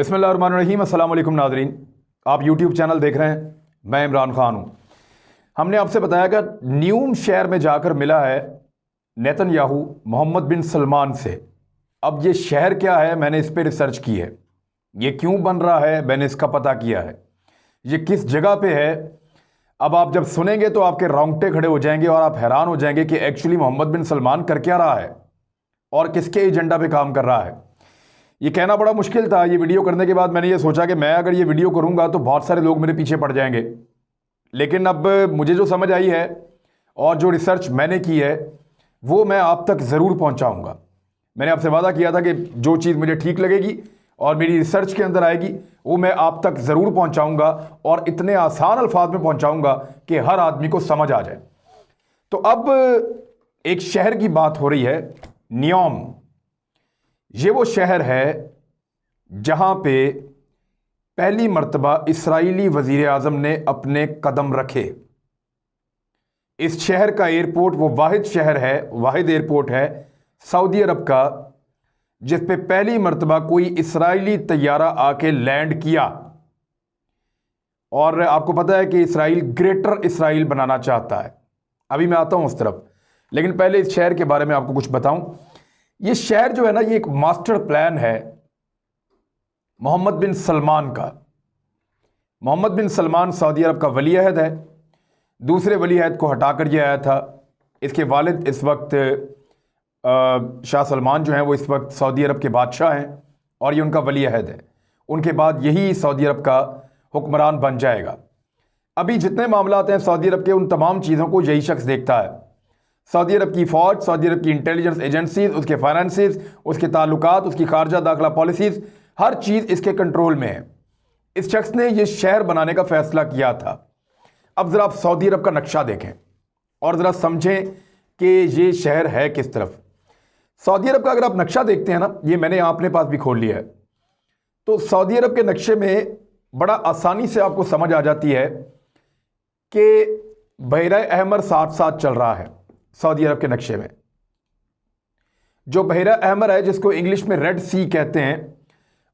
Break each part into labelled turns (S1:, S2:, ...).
S1: बिस्मिल्लाहिर्रहमानिर्रहीम। अस्सलाम वालेकुम नाज़रीन, आप यूट्यूब चैनल देख रहे हैं। मैं इमरान खान हूँ। हमने आपसे बताया कि न्यूम शहर में जाकर मिला है नेतन्याहू मोहम्मद बिन सलमान से। अब ये शहर क्या है, मैंने इस पर रिसर्च की है। ये क्यों बन रहा है, मैंने इसका पता किया है। ये किस जगह पे है। अब आप जब सुनेंगे तो आपके रोंगटे खड़े हो जाएंगे और आप हैरान हो जाएंगे कि एक्चुअली मोहम्मद बिन सलमान कर क्या रहा है और किसके एजेंडा पे काम कर रहा है। ये कहना बड़ा मुश्किल था। ये वीडियो करने के बाद मैंने ये सोचा कि मैं अगर ये वीडियो करूंगा तो बहुत सारे लोग मेरे पीछे पड़ जाएंगे, लेकिन अब मुझे जो समझ आई है और जो रिसर्च मैंने की है वो मैं आप तक ज़रूर पहुंचाऊंगा। मैंने आपसे वादा किया था कि जो चीज़ मुझे ठीक लगेगी और मेरी रिसर्च के अंदर आएगी वो मैं आप तक ज़रूर पहुंचाऊंगा और इतने आसान अल्फाज में पहुंचाऊंगा कि हर आदमी को समझ आ जाए। तो अब एक शहर की बात हो रही है, न्योम। ये वो शहर है जहां पे पहली मर्तबा इस्राईली वजीर आज़म ने अपने कदम रखे। इस शहर का एयरपोर्ट वो वाहिद शहर है, वाहिद एयरपोर्ट है सऊदी अरब का जिस पे पहली मर्तबा कोई इस्राईली तैयारा आके लैंड किया। और आपको पता है कि इसराइल ग्रेटर इसराइल बनाना चाहता है। अभी मैं आता हूं उस तरफ, लेकिन पहले इस शहर के बारे में आपको कुछ बताऊं। ये शहर जो है ना, ये एक मास्टर प्लान है मोहम्मद बिन सलमान का। मोहम्मद बिन सलमान सऊदी अरब का वली अहद है। दूसरे वली अहद को हटाकर ये आया था। इसके वालिद इस वक्त शाह सलमान जो हैं वो इस वक्त सऊदी अरब के बादशाह हैं और ये उनका वली अहद है। उनके बाद यही सऊदी अरब का हुक्मरान बन जाएगा। अभी जितने मामला हैं सऊदी अरब के, उन तमाम चीज़ों को यही शख्स देखता है। सऊदी अरब की फ़ौज, सऊदी अरब की इंटेलिजेंस एजेंसीज, उसके फाइनेंसिस, उसके ताल्लुकात, उसकी खारजा दाखिला पॉलिसीज़, हर चीज़ इसके कंट्रोल में है। इस शख्स ने यह शहर बनाने का फैसला किया था। अब ज़रा आप सऊदी अरब का नक्शा देखें और ज़रा समझें कि ये शहर है किस तरफ। सऊदी अरब का अगर आप नक्शा देखते हैं ना, ये मैंने अपने पास भी खोल लिया है, तो सऊदी अरब के नक्शे में बड़ा आसानी से आपको समझ आ जाती है कि बहरा अहमर साथ साथ चल रहा है। सऊदी अरब के नक्शे में जो बहरा अहमर है, जिसको इंग्लिश में रेड सी कहते हैं,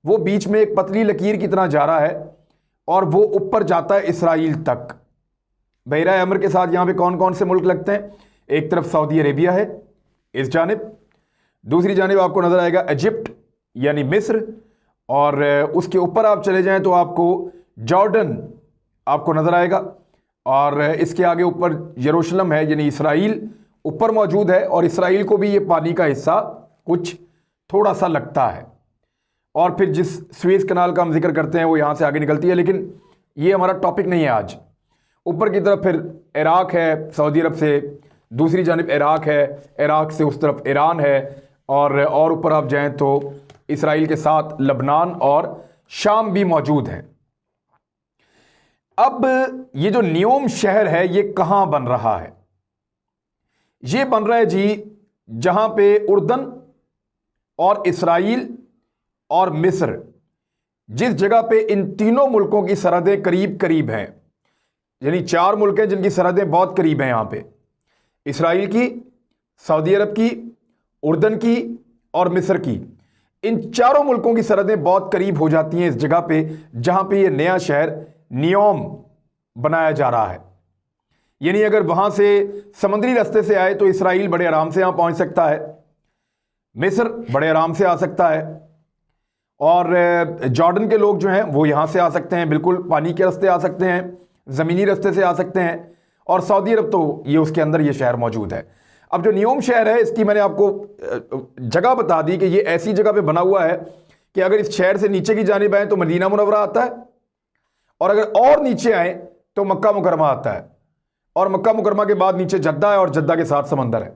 S1: वो बीच में एक पतली लकीर की तरह जा रहा है और वो ऊपर जाता है इसराइल तक। बहरा अहमर के साथ यहां पे कौन कौन से मुल्क लगते हैं? एक तरफ सऊदी अरेबिया है इस जानिब, दूसरी जानिब आपको नजर आएगा इजिप्ट यानी मिस्र, और उसके ऊपर आप चले जाएं तो आपको जॉर्डन आपको नजर आएगा, और इसके आगे ऊपर यरूशलेम है यानी इसराइल ऊपर मौजूद है। और इसराइल को भी ये पानी का हिस्सा कुछ थोड़ा सा लगता है। और फिर जिस स्वेज कनाल का हम जिक्र करते हैं वो यहाँ से आगे निकलती है, लेकिन ये हमारा टॉपिक नहीं है आज। ऊपर की तरफ फिर इराक है सऊदी अरब से, दूसरी जानिब इराक है, इराक से उस तरफ ईरान है, और ऊपर आप जाएं तो इसराइल के साथ लबनान और शाम भी मौजूद हैं। अब ये जो न्योम शहर है ये कहां बन रहा है? ये बन रहा है जी जहां पे उर्दन और इसराइल और मिस्र, जिस जगह पे इन तीनों मुल्कों की सरहदें करीब करीब हैं, यानी चार मुल्क हैं जिनकी सरहदें बहुत करीब हैं यहां पे, इसराइल की, सऊदी अरब की, उर्दन की और मिस्र की। इन चारों मुल्कों की सरहदें बहुत करीब हो जाती हैं इस जगह पे जहां पे ये नया शहर न्योम बनाया जा रहा है। यानी अगर वहां से समुद्री रास्ते से आए तो इसराइल बड़े आराम से यहां पहुंच सकता है, मिस्र बड़े आराम से आ सकता है, और जॉर्डन के लोग जो हैं वो यहां से आ सकते हैं, बिल्कुल पानी के रास्ते आ सकते हैं, ज़मीनी रास्ते से आ सकते हैं, और सऊदी अरब तो ये उसके अंदर ये शहर मौजूद है। अब जो न्योम शहर है इसकी मैंने आपको जगह बता दी कि ये ऐसी जगह पे बना हुआ है कि अगर इस शहर से नीचे की जानिब आए तो मदीना मुनव्वरा आता है, और अगर और नीचे आए तो मक्का मुकरमा आता है, और मक्का मुकरमा के बाद नीचे जद्दा है और जद्दा के साथ समंदर है।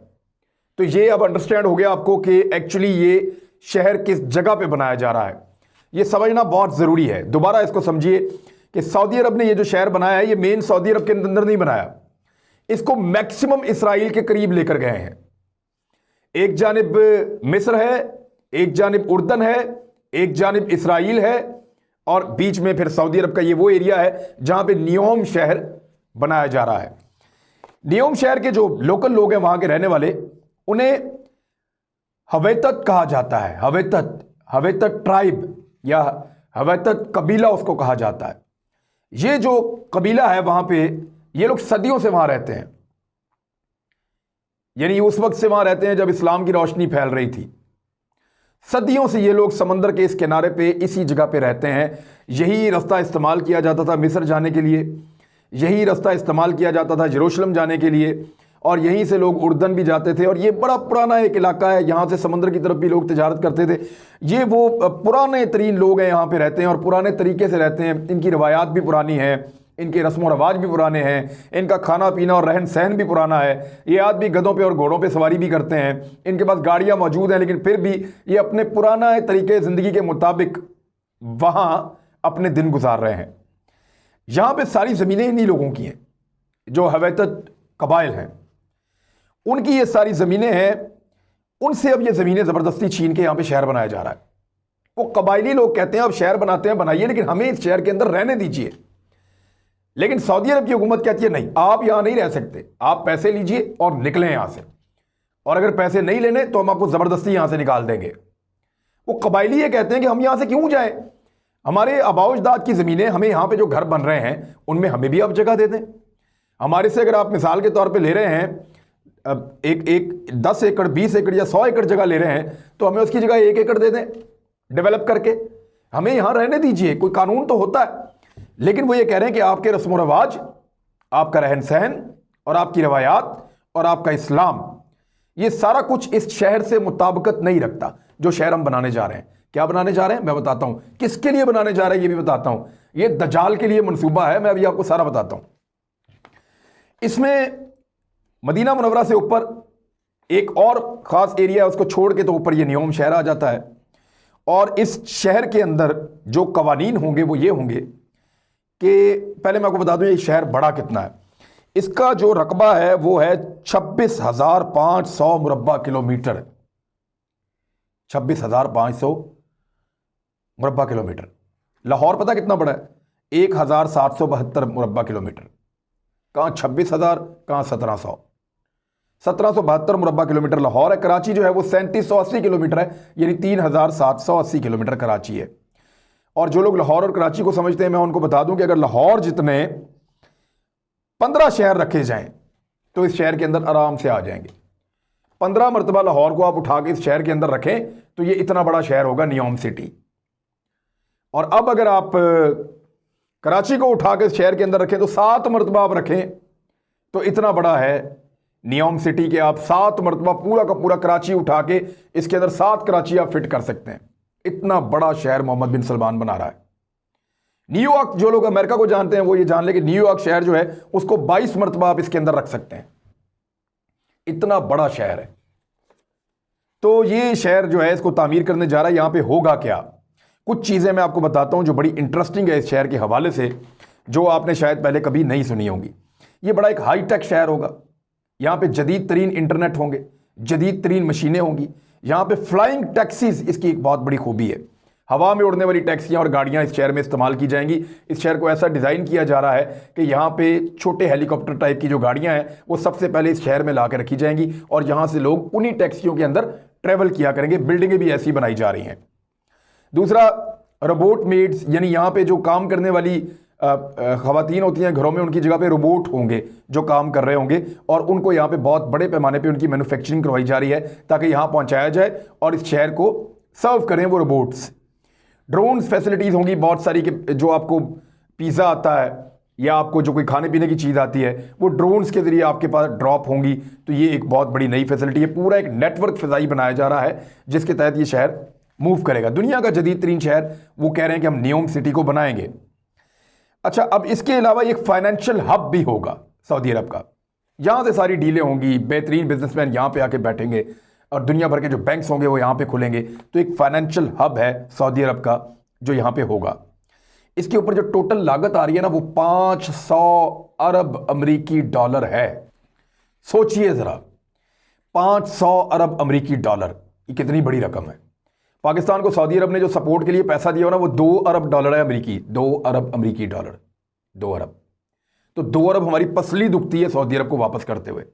S1: तो ये अब अंडरस्टैंड हो गया आपको कि एक्चुअली ये शहर किस जगह पे बनाया जा रहा है। ये समझना बहुत ज़रूरी है। दोबारा इसको समझिए कि सऊदी अरब ने ये जो शहर बनाया है ये मेन सऊदी अरब के अंदर नहीं बनाया, इसको मैक्सिमम इसराइल के करीब लेकर गए हैं। एक जानिब मिस्र है, एक जानिब उर्दन है, एक जानिब इसराइल है, और बीच में फिर सऊदी अरब का ये वो एरिया है जहां पे न्योम शहर बनाया जा रहा है। न्योम शहर के जो लोकल लोग हैं वहां के रहने वाले, उन्हें हवेतत कहा जाता है। हवेतत ट्राइब या हवैतत कबीला उसको कहा जाता है। ये जो कबीला है वहां पे, ये लोग सदियों से वहां रहते हैं, यानी उस वक्त से वहां रहते हैं जब इस्लाम की रोशनी फैल रही थी। सदियों से ये लोग समंदर के इस किनारे पे, इसी जगह पे रहते हैं। यही रास्ता इस्तेमाल किया जाता था मिस्र जाने के लिए, यही रास्ता इस्तेमाल किया जाता था यरूशलेम जाने के लिए, और यहीं से लोग उर्दन भी जाते थे। और ये बड़ा पुराना एक इलाका है, यहाँ से समंदर की तरफ भी लोग तिजारत करते थे। ये वो पुराने तरीन लोग हैं, यहाँ पे रहते हैं और पुराने तरीके से रहते हैं। इनकी रवायात भी पुरानी है, इनके रस्म व रवाज भी पुराने हैं, इनका खाना पीना और रहन सहन भी पुराना है। ये आदमी गधों पे और घोड़ों पे सवारी भी करते हैं, इनके पास गाड़ियाँ मौजूद हैं, लेकिन फिर भी ये अपने पुराना तरीके ज़िंदगी के मुताबिक वहाँ अपने दिन गुजार रहे हैं। यहाँ पे सारी ज़मीनें इन्हीं लोगों की हैं, जो हवैतत कबाइल हैं, उनकी ये सारी ज़मीनें हैं। उनसे अब ये ज़मीनें ज़बरदस्ती छीन के यहाँ पे शहर बनाया जा रहा है। वो कबायली लोग कहते हैं अब शहर बनाते हैं, बनाइए, लेकिन हमें इस शहर के अंदर रहने दीजिए। लेकिन सऊदी अरब की हुकूमत कहती है नहीं, आप यहां नहीं रह सकते, आप पैसे लीजिए और निकलें यहां से, और अगर पैसे नहीं लेने तो हम आपको ज़बरदस्ती यहां से निकाल देंगे। वो कबायली ये कहते हैं कि हम यहां से क्यों जाएं, हमारे आबाओजदाद की ज़मीनें, हमें यहां पे जो घर बन रहे हैं उनमें हमें भी आप जगह दे दें। हमारे से अगर आप मिसाल के तौर पर ले रहे हैं एक 10 एकड़ 20 एकड़ या 100 एकड़ जगह ले रहे हैं, तो हमें उसकी जगह 1 एकड़ दे दें डेवलप करके, हमें यहां रहने दीजिए। कोई कानून तो होता है, लेकिन वो ये कह रहे हैं कि आपके रस्म व रवाज, आपका रहन सहन और आपकी रवायात और आपका इस्लाम, ये सारा कुछ इस शहर से मुताबिकत नहीं रखता जो शहर हम बनाने जा रहे हैं। क्या बनाने जा रहे हैं मैं बताता हूं, किसके लिए बनाने जा रहे हैं ये भी बताता हूं। ये दज्जाल के लिए मंसूबा है, मैं अभी आपको सारा बताता हूं। इसमें मदीना मुनव्वरा से ऊपर एक और ख़ास एरिया है, उसको छोड़ के तो ऊपर ये न्योम शहर आ जाता है। और इस शहर के अंदर जो कवानीन होंगे वो ये होंगे कि पहले मैं आपको बता दूं ये शहर बड़ा कितना है। इसका जो रकबा है वो है 26,500 मुरब्बा किलोमीटर, 26,500 मुरब्बा किलोमीटर। लाहौर पता कितना बड़ा है, 1,772 मुरब्बा किलोमीटर। कहाँ 26,000, कहाँ 1700, 1772 मुरब्बा किलोमीटर लाहौर है। कराची जो है वो 3780 किलोमीटर है, यानी 3780 किलोमीटर कराची है। और जो लोग लाहौर और कराची को समझते हैं, मैं उनको बता दूं कि अगर लाहौर जितने 15 शहर रखे जाएं तो इस शहर के अंदर आराम से आ जाएंगे। 15 मरतबा लाहौर को आप उठा के इस शहर के अंदर रखें तो ये इतना बड़ा शहर होगा नियोम सिटी। और अब अगर आप कराची को उठा के इस शहर के अंदर रखें तो 7 मरतबा आप रखें तो इतना बड़ा है नियोम सिटी के आप 7 मरतबा पूरा का पूरा कराची उठा के इसके अंदर 7 कराची आप फिट कर सकते हैं। इतना बड़ा शहर मोहम्मद बिन सलमान बना रहा है। न्यूयॉर्क, जो लोग अमेरिका को जानते हैं वो ये जान ले कि न्यूयॉर्क शहर जो है उसको 22 मरतबा आप इसके अंदर रख सकते हैं, इतना बड़ा शहर है। तो ये शहर जो है इसको तामीर करने जा रहा है। यहां पे होगा क्या, कुछ चीजें मैं आपको बताता हूं जो बड़ी इंटरेस्टिंग है इस शहर के हवाले से, जो आपने शायद पहले कभी नहीं सुनी होंगी। ये बड़ा एक हाईटेक शहर होगा, यहां पे जदीद तरीन इंटरनेट होंगे, जदीद तरीन मशीनें होंगी। यहां पे फ्लाइंग टैक्सीज इसकी एक बहुत बड़ी खूबी है, हवा में उड़ने वाली टैक्सियां और गाड़ियां इस शहर में इस्तेमाल की जाएंगी। इस शहर को ऐसा डिज़ाइन किया जा रहा है कि यहाँ पे छोटे हेलीकॉप्टर टाइप की जो गाड़ियां हैं वो सबसे पहले इस शहर में ला के रखी जाएंगी और यहाँ से लोग उन्हीं टैक्सियों के अंदर ट्रेवल किया करेंगे। बिल्डिंगें भी ऐसी बनाई जा रही हैं। दूसरा, रोबोट मेड्स, यानी यहाँ पे जो काम करने वाली खवातीन होती हैं घरों में, उनकी जगह पे रोबोट होंगे जो काम कर रहे होंगे और उनको यहाँ पे बहुत बड़े पैमाने पे उनकी मैन्युफैक्चरिंग करवाई जा रही है ताकि यहाँ पहुँचाया जाए और इस शहर को सर्व करें वो रोबोट्स। ड्रोन्स फैसिलिटीज़ होंगी बहुत सारी कि जो आपको पिज़्ज़ा आता है या आपको जो कोई खाने पीने की चीज़ आती है वो ड्रोन्स के ज़रिए आपके पास ड्रॉप होंगी। तो ये एक बहुत बड़ी नई फैसिलिटी है। पूरा एक नेटवर्क फ़िज़ाई बनाया जा रहा है जिसके तहत ये शहर मूव करेगा। दुनिया का जदीद तरीन शहर वो कह रहे हैं कि हम नियोम सिटी को बनाएंगे। अच्छा, अब इसके अलावा एक फाइनेंशियल हब भी होगा सऊदी अरब का। यहाँ से सारी डीलें होंगी, बेहतरीन बिजनेसमैन यहाँ पे आके बैठेंगे और दुनिया भर के जो बैंक्स होंगे वो यहाँ पे खुलेंगे। तो एक फाइनेंशियल हब है सऊदी अरब का जो यहाँ पे होगा। इसके ऊपर जो टोटल लागत आ रही है ना वो 500 अरब अमरीकी डॉलर है। सोचिए ज़रा, 500 अरब अमरीकी डॉलर, ये कितनी बड़ी रकम है। पाकिस्तान को सऊदी अरब ने जो सपोर्ट के लिए पैसा दिया ना वो 2 अरब डॉलर है अमरीकी, 2 अरब अमरीकी डॉलर, 2 अरब। तो 2 अरब हमारी पसली दुखती है सऊदी अरब को वापस करते हुए।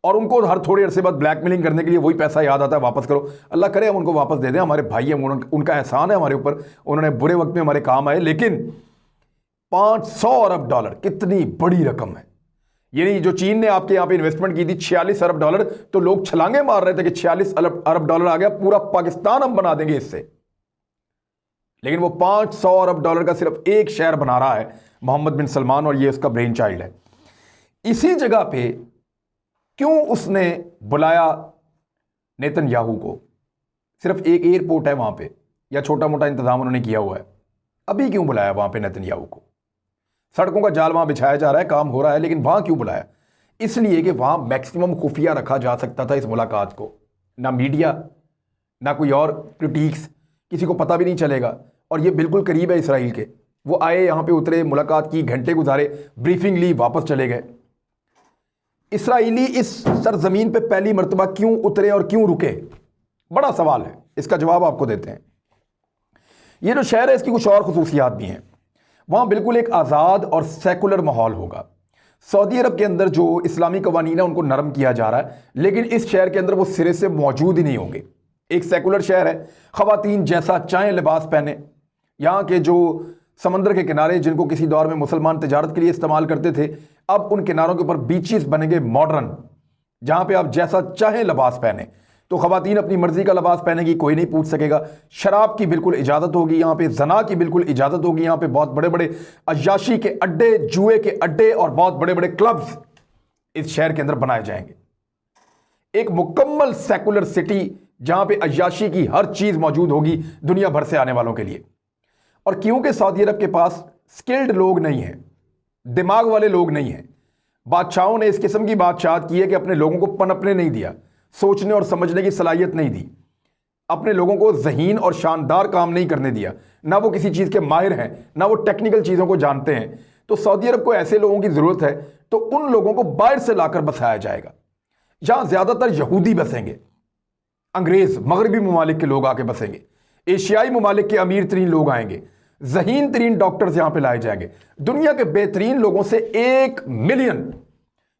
S1: और उनको हर थोड़े अरसे बाद ब्लैकमेलिंग करने के लिए वही पैसा याद आता है, वापस करो। अल्लाह करे हम उनको वापस दे दें, हमारे भाई हैं, उनका एहसान है हमारे ऊपर, उन्होंने बुरे वक्त में हमारे काम आए। लेकिन 500 अरब डॉलर कितनी बड़ी रकम है। यानी जो चीन ने आपके यहाँ पे इन्वेस्टमेंट की थी 46 अरब डॉलर, तो लोग छलांगे मार रहे थे कि 46 अरब डॉलर आ गया, पूरा पाकिस्तान हम बना देंगे इससे। लेकिन वो 500 अरब डॉलर का सिर्फ एक शहर बना रहा है मोहम्मद बिन सलमान, और ये उसका ब्रेन चाइल्ड है। इसी जगह पे क्यों उसने बुलाया नेतन्याहू को? सिर्फ एक एयरपोर्ट है वहां पे, या छोटा मोटा इंतजाम उन्होंने किया हुआ है? अभी क्यों बुलाया वहां पे नेतन्याहू को? सड़कों का जाल वहां बिछाया जा रहा है, काम हो रहा है, लेकिन वहां क्यों बुलाया? इसलिए कि वहां मैक्सिमम खुफिया रखा जा सकता था इस मुलाकात को। ना मीडिया, ना कोई और क्रिटिक्स, किसी को पता भी नहीं चलेगा। और ये बिल्कुल करीब है इसराइल के। वो आए, यहां पे उतरे, मुलाकात की, घंटे गुजारे, ब्रीफिंग ली, वापस चले गए। इसराइली इस सरजमीन पे पहली मर्तबा क्यों उतरे और क्यों रुके? बड़ा सवाल है, इसका जवाब आपको देते हैं। ये जो शहर है इसकी कुछ और खुसूसियात भी हैं। वहां बिल्कुल एक आज़ाद और सेकुलर माहौल होगा। सऊदी अरब के अंदर जो इस्लामी कवानीन है उनको नरम किया जा रहा है, लेकिन इस शहर के अंदर वो सिरे से मौजूद ही नहीं होंगे। एक सेकुलर शहर है, ख़वातीन जैसा चाहें लिबास पहने। यहाँ के जो समंदर के किनारे, जिनको किसी दौर में मुसलमान तिजारत के लिए इस्तेमाल करते थे, अब उन किनारों के ऊपर बीचेस बनेंगे मॉडर्न, जहाँ पे आप जैसा चाहें लिबास पहने। तो ख़वातीन अपनी मर्जी का लिबास पहनेगी, कोई नहीं पूछ सकेगा। शराब की बिल्कुल इजाज़त होगी यहाँ पे, जना की बिल्कुल इजाज़त होगी यहाँ पे। बहुत बड़े बड़े अय्याशी के अड्डे, जुए के अड्डे और बहुत बड़े बड़े क्लब्स इस शहर के अंदर बनाए जाएंगे। एक मुकम्मल सेकुलर सिटी जहाँ पे अय्याशी की हर चीज़ मौजूद होगी दुनिया भर से आने वालों के लिए। और क्योंकि सऊदी अरब के पास स्किल्ड लोग नहीं हैं, दिमाग वाले लोग नहीं हैं, बादशाहों ने इस किस्म की बादशाहत की है कि अपने लोगों को पनपने नहीं दिया, सोचने और समझने की सलाहियत नहीं दी, अपने लोगों को ज़हीन और शानदार काम नहीं करने दिया। ना वो किसी चीज़ के माहिर हैं, ना वो टेक्निकल चीज़ों को जानते हैं। तो सऊदी अरब को ऐसे लोगों की ज़रूरत है, तो उन लोगों को बाहर से लाकर बसाया जाएगा। जहाँ ज़्यादातर यहूदी बसेंगे, अंग्रेज़ मगरबी ममालिक के लोग आके बसेंगे, एशियाई ममालिक के अमीर तरीन लोग आएंगे, ज़हीन तरीन डॉक्टर्स यहाँ पे लाए जाएंगे। दुनिया के बेहतरीन लोगों से 1 मिलियन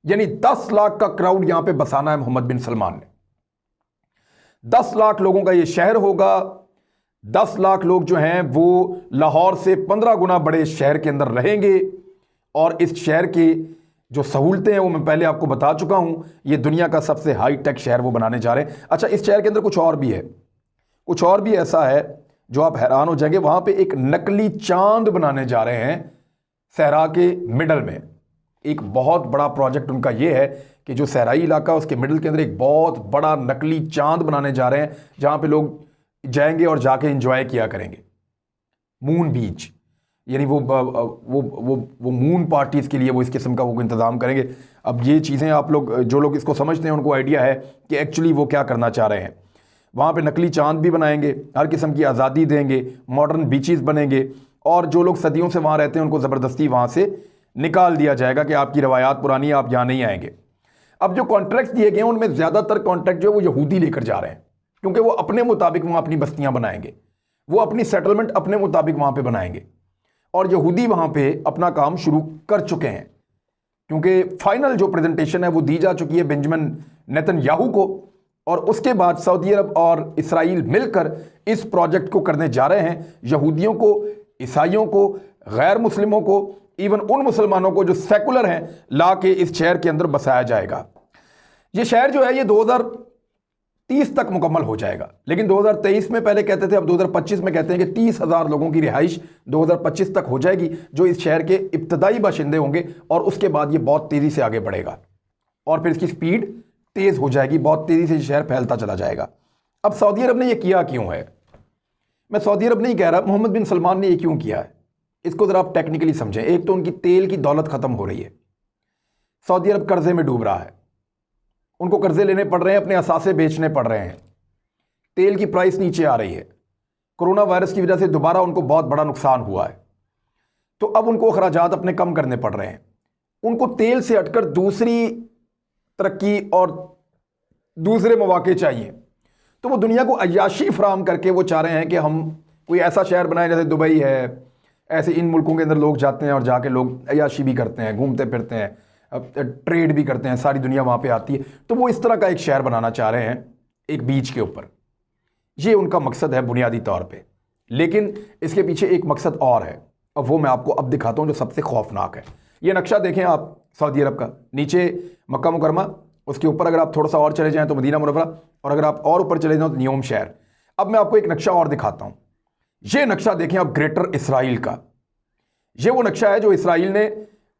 S1: यानी 10 लाख का क्राउड यहां पे बसाना है मोहम्मद बिन सलमान ने। 10 लाख लोगों का ये शहर होगा। 10 लाख लोग जो हैं वो लाहौर से 15 गुना बड़े शहर के अंदर रहेंगे। और इस शहर की जो सहूलतें हैं वो मैं पहले आपको बता चुका हूं। ये दुनिया का सबसे हाई टेक शहर वो बनाने जा रहे हैं। अच्छा, इस शहर के अंदर कुछ और भी है, कुछ और भी ऐसा है जो आप हैरान हो जाएंगे। वहां पे एक नकली चांद बनाने जा रहे हैं सहरा के मिडल में। एक बहुत बड़ा प्रोजेक्ट उनका ये है कि जो सहराई इलाका उसके मिडिल के अंदर एक बहुत बड़ा नकली चांद बनाने जा रहे हैं, जहां पे लोग जाएंगे और जाके एंजॉय किया करेंगे। मून बीच, यानी वो मून पार्टीज के लिए वो इस किस्म का वो इंतजाम करेंगे। अब ये चीज़ें आप लोग, जो लोग इसको समझते हैं, उनको आइडिया है कि एक्चुअली वो क्या करना चाह रहे हैं। वहाँ पे नकली चांद भी बनाएंगे, हर किस्म की आज़ादी देंगे, मॉडर्न बीचेस बनेंगे, और जो लोग सदियों से वहाँ रहते हैं उनको ज़बरदस्ती वहाँ से निकाल दिया जाएगा कि आपकी रवायात पुरानी है, आप यहाँ नहीं आएंगे। अब जो कॉन्ट्रैक्ट दिए गए हैं उनमें ज़्यादातर कॉन्ट्रैक्ट जो है वो यहूदी लेकर जा रहे हैं, क्योंकि वो अपने मुताबिक वहाँ अपनी बस्तियाँ बनाएंगे, वो अपनी सेटलमेंट अपने मुताबिक वहाँ पे बनाएंगे। और यहूदी वहाँ पे अपना काम शुरू कर चुके हैं, क्योंकि फाइनल जो प्रेजेंटेशन है वो दी जा चुकी है बेंजामिन नेतन्याहू को। और उसके बाद सऊदी अरब और इसराइल मिलकर इस प्रोजेक्ट को करने जा रहे हैं। यहूदियों को, ईसाइयों को, गैर मुस्लिमों को, इवन उन मुसलमानों को जो सेकुलर हैं, ला के इस शहर के अंदर बसाया जाएगा। ये शहर जो है ये 2030 तक मुकम्मल हो जाएगा, लेकिन 2023 में पहले कहते थे, अब 2025 में कहते हैं कि 30,000 लोगों की रिहाइश 2025 तक हो जाएगी, जो इस शहर के इब्तदाई बाशिंदे होंगे। और उसके बाद ये बहुत तेज़ी से आगे बढ़ेगा और फिर इसकी स्पीड तेज़ हो जाएगी, बहुत तेज़ी से शहर फैलता चला जाएगा। अब सऊदी अरब ने यह किया क्यों है? मैं सऊदी अरब नहीं कह रहा, मोहम्मद बिन सलमान ने यह क्यों किया है, इसको ज़रा आप टेक्निकली समझें। एक तो उनकी तेल की दौलत ख़त्म हो रही है, सऊदी अरब कर्ज़े में डूब रहा है, उनको कर्ज़े लेने पड़ रहे हैं, अपने असासे बेचने पड़ रहे हैं, तेल की प्राइस नीचे आ रही है, कोरोना वायरस की वजह से दोबारा उनको बहुत बड़ा नुकसान हुआ है, तो अब उनको अखराजात अपने कम करने पड़ रहे हैं। उनको तेल से हटकर दूसरी तरक्की और दूसरे मौके चाहिए, तो वो दुनिया को अय्याशी फराम करके वो चाह रहे हैं कि हम कोई ऐसा शहर बनाएं जैसे दुबई है। ऐसे इन मुल्कों के अंदर लोग जाते हैं और जाके लोग अय्याशी भी करते हैं, घूमते फिरते हैं, ट्रेड भी करते हैं, सारी दुनिया वहाँ पे आती है। तो वो इस तरह का एक शहर बनाना चाह रहे हैं एक बीच के ऊपर। ये उनका मकसद है बुनियादी तौर पे, लेकिन इसके पीछे एक मकसद और है, और वो मैं आपको अब दिखाता हूँ जो सबसे खौफनाक है। ये नक्शा देखें आप सऊदी अरब का, नीचे मक्का मुकरमा, उसके ऊपर अगर आप थोड़ा सा और चले जाएं तो मदीना मुनव्वरा, और अगर आप और ऊपर चले जाएं तो न्योम शहर। अब मैं आपको एक नक्शा और दिखाता हूँ। ये नक्शा देखें आप ग्रेटर इसराइल का। ये वो नक्शा है जो इसराइल ने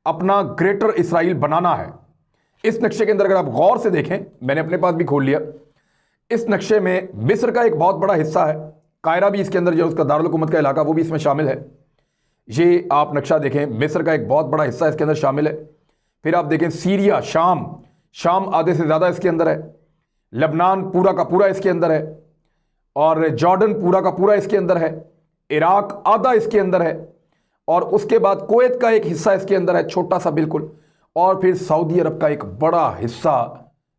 S1: अपना ग्रेटर इसराइल बनाना है। इस नक्शे के अंदर अगर आप गौर से देखें, मैंने अपने पास भी खोल लिया, इस नक्शे में मिस्र का एक बहुत बड़ा हिस्सा है, कायरा भी इसके अंदर जो उसका दारुल हुकूमत का इलाका वो भी इसमें शामिल है। ये आप नक्शा देखें, मिस्र का एक बहुत बड़ा हिस्सा इसके अंदर शामिल है। फिर आप देखें सीरिया, शाम आधे से ज़्यादा इसके अंदर है, लेबनान पूरा का पूरा इसके अंदर है, और जॉर्डन पूरा का पूरा इसके अंदर है, इराक आधा इसके अंदर है, और उसके बाद कुवैत का एक हिस्सा इसके अंदर है, छोटा सा बिल्कुल, और फिर सऊदी अरब का एक बड़ा हिस्सा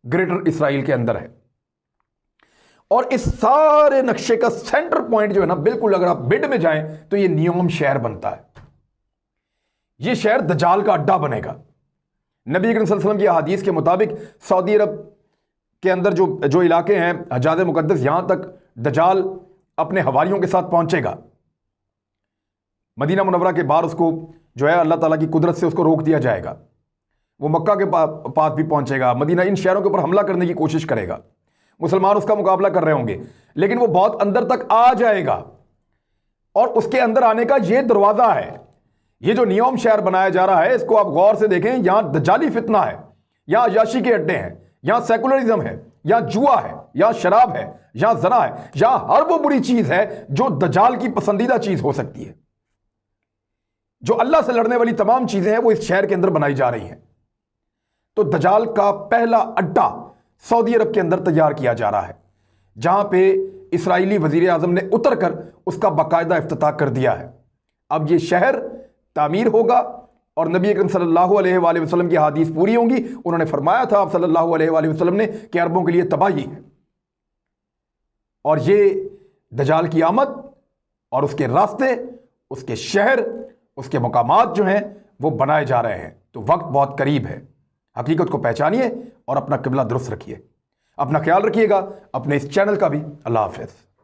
S1: ग्रेटर इसराइल के अंदर है। और इस सारे नक्शे का सेंटर पॉइंट जो है ना, बिल्कुल अगर आप मिड में जाएं तो ये न्योम शहर बनता है। ये शहर दजाल का अड्डा बनेगा। नबी करीम सल्लल्लाहु अलैहि वसल्लम की हदीस के मुताबिक सऊदी अरब के अंदर जो इलाके हैं हजाज मुकद्दस, यहां तक दजाल अपने हवारियों के साथ पहुंचेगा। मदीना मुनव्वरा के बाहर उसको जो है अल्लाह ताला की कुदरत से उसको रोक दिया जाएगा। वो मक्का के पास भी पहुंचेगा, मदीना, इन शहरों के ऊपर हमला करने की कोशिश करेगा। मुसलमान उसका मुकाबला कर रहे होंगे, लेकिन वो बहुत अंदर तक आ जाएगा। और उसके अंदर आने का ये दरवाजा है। ये जो न्योम शहर बनाया जा रहा है, इसको आप गौर से देखें। यहां दजाली फितना है, यहां अयाशी के अड्डे हैं, यहां सेकुलरिज्म है, यहां जुआ है, यहां शराब है, यहां जना है, यहां हर वो बुरी चीज है जो दजाल की पसंदीदा चीज हो सकती है। जो अल्लाह से लड़ने वाली तमाम चीजें हैं वो इस शहर के अंदर बनाई जा रही हैं। तो दजाल का पहला अड्डा सऊदी अरब के अंदर तैयार किया जा रहा है, जहां पे इस्राएली वजीर आजम ने उतर कर उसका बाकायदा इफ्तिताह कर दिया है। अब ये शहर तामीर होगा और नबी अकरम सल्लल्लाहु अलैहि वसल्लम की हदीस पूरी होंगी। उन्होंने फरमाया था आप सल्लल्लाहु अलैहि वसल्लम ने कि अरबों के लिए तबाही है। और ये दजाल की आमद और उसके रास्ते, उसके शहर, उसके मकामात जो हैं वो बनाए जा रहे हैं। तो वक्त बहुत करीब है। हकीकत को पहचानिए और अपना किबला दुरुस्त रखिए। अपना ख्याल रखिएगा, अपने इस चैनल का भी। अल्लाह हाफ़िज़।